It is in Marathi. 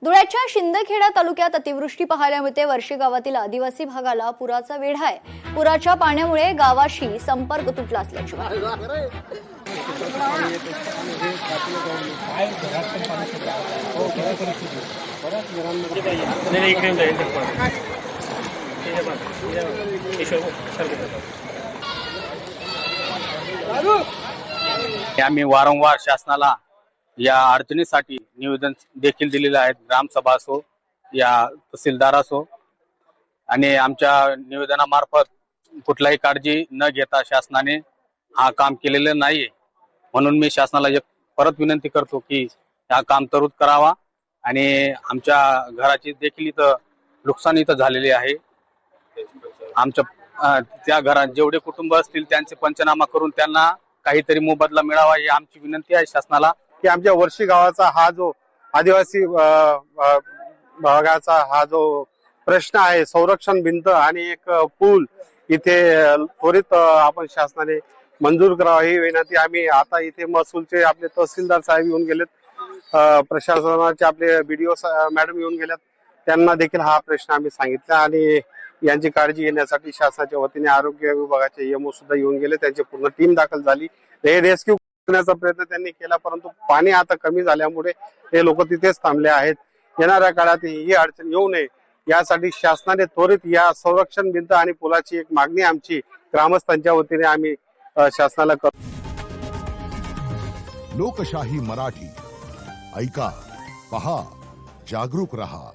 धुळ्याच्या शिंदखेडा तालुक्यात अतिवृष्टी पाहायला मिळते। वर्षी गावातील आदिवासी भागाला पुराचा वेढा आहे। पुराच्या पाण्यामुळे गावाशी संपर्क तुटला असल्याची आम्ही वारंवार शासनाला या अडचणीसाठी निवेदन देखील दिलेले आहेत। ग्रामसभा असो या तहसीलदार असो, आणि आमच्या निवेदनामार्फत कुठलाही काळजी न घेता शासनाने हा काम केलेलं नाहीये। म्हणून मी शासनाला एक परत विनंती करतो की हा काम त्वरित करावा। आणि आमच्या घराची देखील इथं नुकसान इथं झालेले आहे। आमच्या त्या घरात जेवढे कुटुंब असतील त्यांचे पंचनामा करून त्यांना काहीतरी मोबदला मिळावा ही आमची विनंती आहे शासनाला। की आमच्या वर्षी गावाचा हा जो आदिवासी भागाचा हा जो प्रश्न आहे, संरक्षण भिंत आणि एक पूल इथे त्वरित आपण शासनाने मंजूर करावा ही विनंती आम्ही आता इथे महसूलचे आपले तहसीलदार साहेब येऊन गेलेत, प्रशासनाचे आपले BDO मॅडम येऊन गेल्यात, त्यांना देखील हा प्रश्न आम्ही सांगितला आणि यांची काळजी घेण्यासाठी शासनाच्या वतीने आरोग्य विभागाचे EMO सुद्धा येऊन गेले। त्यांची पूर्ण टीम दाखल झाली। हे रेस्क्यू करण्याचा प्रयत्न त्यांनी केला, परंतु पाणी आता कमी झाल्यामुळे हे लोक तिथेच थांबले आहेत। येणाऱ्या काळात ही अडचण येऊ नये यासाठी शासनाने त्वरित या संरक्षण भिंत आणि पुलाची एक मागणी आमची ग्रामस्थांच्या वतीने आम्ही शासनाला करतो। लोकशाही मराठी ऐका, पहा, जागरूक रहा।